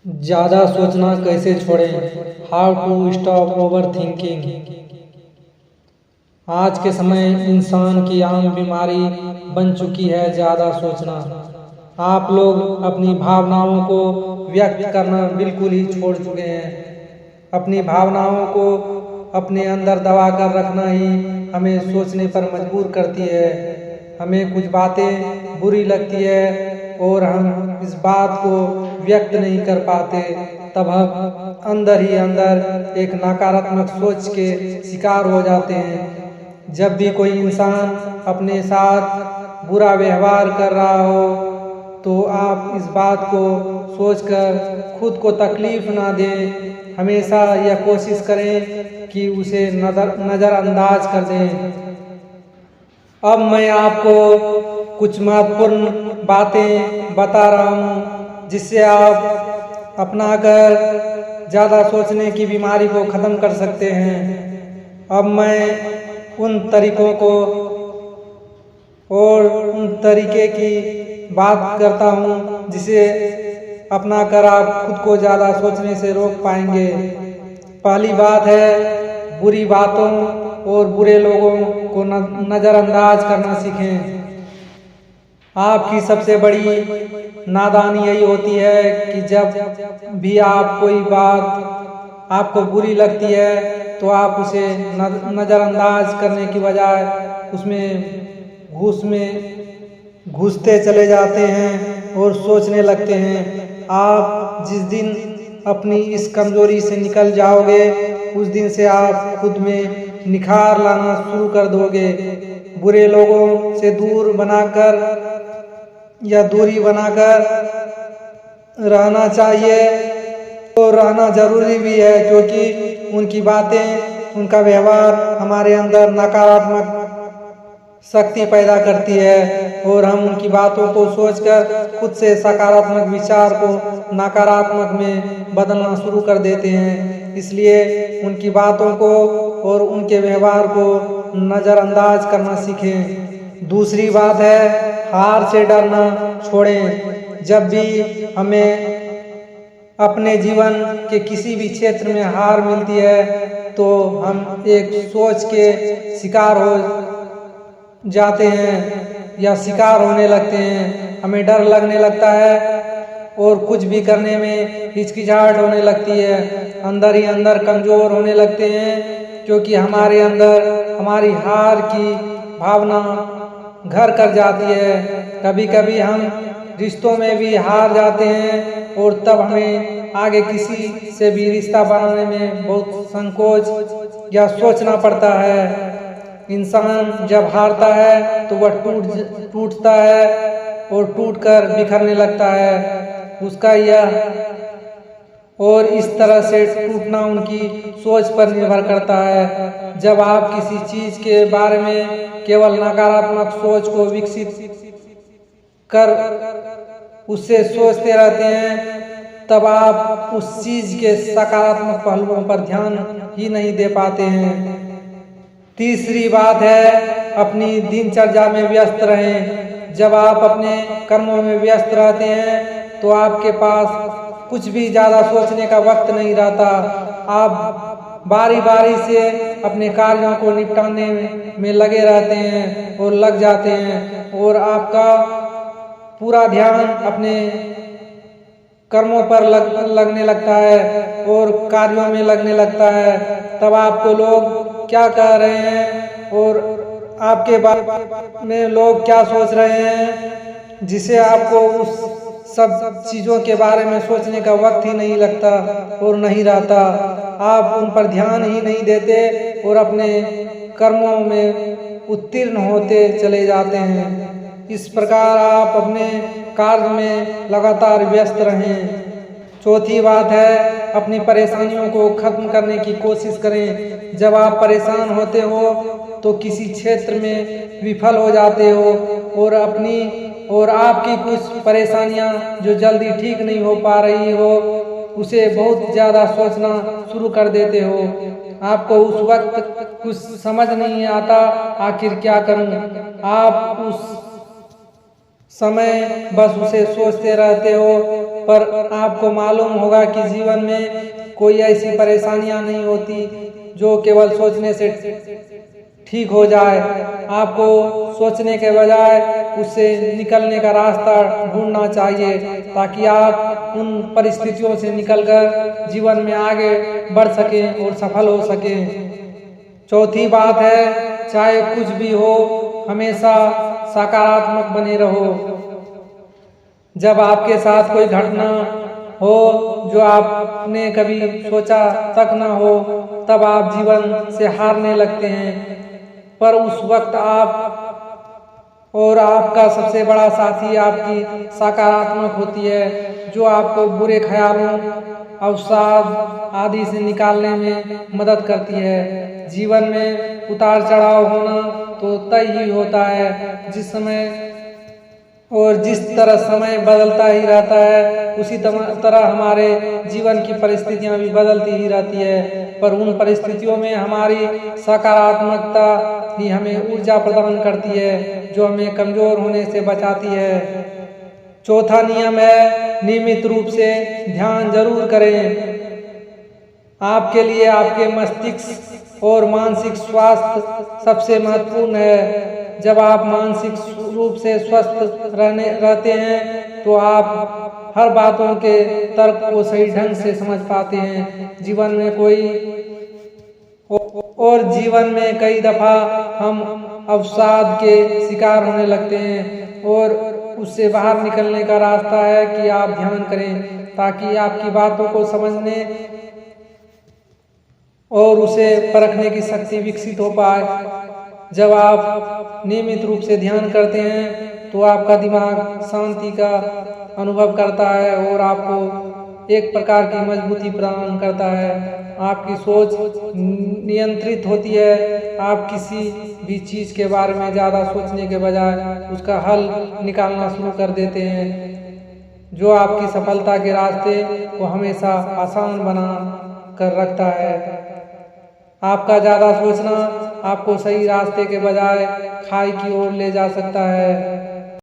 ज़्यादा सोचना कैसे छोड़ें? How to stop overthinking. आज के समय इंसान की आम बीमारी बन चुकी है ज़्यादा सोचना। आप लोग अपनी भावनाओं को व्यक्त करना बिल्कुल ही छोड़ चुके हैं। अपनी भावनाओं को अपने अंदर दबा कर रखना ही हमें सोचने पर मजबूर करती है। हमें कुछ बातें बुरी लगती है और हम इस बात को व्यक्त नहीं कर पाते, तब हम अंदर ही अंदर एक नकारात्मक सोच के शिकार हो जाते हैं। जब भी कोई इंसान अपने साथ बुरा व्यवहार कर रहा हो तो आप इस बात को सोचकर खुद को तकलीफ ना दें। हमेशा यह कोशिश करें कि उसे नज़रअंदाज कर दें। अब मैं आपको कुछ महत्वपूर्ण बातें बता रहा हूँ जिससे आप अपनाकर ज़्यादा सोचने की बीमारी को ख़त्म कर सकते हैं। अब मैं उन तरीकों को और उन तरीके की बात करता हूँ जिसे अपनाकर आप खुद को ज़्यादा सोचने से रोक पाएंगे। पहली बात है, बुरी बातों और बुरे लोगों को नज़रअंदाज करना सीखें। आपकी सबसे बड़ी नादानी यही होती है कि जब भी आप कोई बात आपको बुरी लगती है तो आप उसे नज़रअंदाज करने की बजाय उसमें घुसते चले जाते हैं और सोचने लगते हैं। आप जिस दिन अपनी इस कमजोरी से निकल जाओगे उस दिन से आप खुद में निखार लाना शुरू कर दोगे। बुरे लोगों से दूरी बनाकर रहना चाहिए और रहना जरूरी भी है, क्योंकि उनकी बातें, उनका व्यवहार हमारे अंदर नकारात्मक शक्ति पैदा करती है और हम उनकी बातों को सोचकर खुद से सकारात्मक विचार को नकारात्मक में बदलना शुरू कर देते हैं। इसलिए उनकी बातों को और उनके व्यवहार को नज़रअंदाज करना सीखें। दूसरी बात है, हार से डरना छोड़ें। जब भी हमें अपने जीवन के किसी भी क्षेत्र में हार मिलती है तो हम एक सोच के शिकार हो जाते हैं या शिकार होने लगते हैं। हमें डर लगने लगता है और कुछ भी करने में हिचकिचाहट होने लगती है। अंदर ही अंदर कमजोर होने लगते हैं, क्योंकि हमारे अंदर हमारी हार की भावना घर कर जाती है। कभी कभी हम रिश्तों में भी हार जाते हैं और तब हमें आगे किसी से भी रिश्ता बनाने में बहुत संकोच या सोचना पड़ता है। इंसान जब हारता है तो वह टूटता है और टूटकर बिखरने लगता है। उसका यह और इस तरह से टूटना उनकी सोच पर निर्भर करता है। जब आप किसी चीज के बारे में केवल नकारात्मक सोच को विकसित कर उससे सोचते रहते हैं तब आप उस चीज के सकारात्मक पहलुओं पर ध्यान ही नहीं दे पाते हैं। तीसरी बात है, अपनी दिनचर्या में व्यस्त रहें। जब आप अपने कर्मों में व्यस्त रहते हैं तो आपके पास कुछ भी ज़्यादा सोचने का वक्त नहीं रहता। आप बारी बारी से अपने कार्यों को निपटाने में लगे रहते हैं और लग जाते हैं और आपका पूरा ध्यान अपने कर्मों पर लगने लगता है और कार्यों में लगने लगता है। तब आपको लोग क्या कह रहे हैं और आपके बारे में लोग क्या सोच रहे हैं, जिसे आपको उस सब चीज़ों के बारे में सोचने का वक्त ही नहीं लगता और नहीं रहता। आप उन पर ध्यान ही नहीं देते और अपने कर्मों में उत्तीर्ण होते चले जाते हैं। इस प्रकार आप अपने कार्य में लगातार व्यस्त रहें। चौथी बात है, अपनी परेशानियों को खत्म करने की कोशिश करें। जब आप परेशान होते हो तो किसी क्षेत्र में विफल हो जाते हो और आपकी कुछ परेशानियां जो जल्दी ठीक नहीं हो पा रही हो उसे बहुत ज़्यादा सोचना शुरू कर देते हो। आपको उस वक्त कुछ समझ नहीं आता आखिर क्या करूं। आप उस समय बस उसे सोचते रहते हो, पर आपको मालूम होगा कि जीवन में कोई ऐसी परेशानियां नहीं होती जो केवल सोचने से ठीक हो जाए। आपको सोचने के बजाय उससे निकलने का रास्ता ढूंढना चाहिए ताकि आप उन परिस्थितियों से निकलकर जीवन में आगे बढ़ सकें और सफल हो सकें। चौथी बात है, चाहे कुछ भी हो हमेशा सकारात्मक बने रहो। जब आपके साथ कोई घटना हो जो आपने कभी सोचा तक न हो, तब आप जीवन से हारने लगते हैं, पर उस वक्त आप और आपका सबसे बड़ा साथी आपकी सकारात्मक होती है, जो आपको बुरे ख्यालों, अवसाद आदि से निकालने में मदद करती है। जीवन में उतार चढ़ाव होना तो तय ही होता है, जिस तरह समय बदलता ही रहता है उसी तरह हमारे जीवन की परिस्थितियां भी बदलती ही रहती है, पर उन परिस्थितियों में हमारी सकारात्मकता ही हमें ऊर्जा प्रदान करती है, जो हमें कमजोर होने से बचाती है। चौथा नियम है, नियमित रूप से ध्यान जरूर करें। आपके लिए आपके मस्तिष्क और मानसिक स्वास्थ्य सबसे महत्वपूर्ण है। जब आप मानसिक रूप से स्वस्थ रहते हैं तो आप हर बातों के तर्क को सही ढंग से समझ पाते हैं। जीवन में कई दफा हम अवसाद के शिकार होने लगते हैं और उससे बाहर निकलने का रास्ता है कि आप ध्यान करें ताकि आपकी बातों को समझने और उसे परखने की शक्ति विकसित हो पाए। जब आप नियमित रूप से ध्यान करते हैं तो आपका दिमाग शांति का अनुभव करता है और आपको एक प्रकार की मजबूती प्रदान करता है। आपकी सोच नियंत्रित होती है। आप किसी भी चीज के बारे में ज्यादा सोचने के बजाय उसका हल निकालना शुरू कर देते हैं, जो आपकी सफलता के रास्ते को हमेशा आसान बना कर रखता है। आपका ज्यादा सोचना आपको सही रास्ते के बजाय खाई की ओर ले जा सकता है।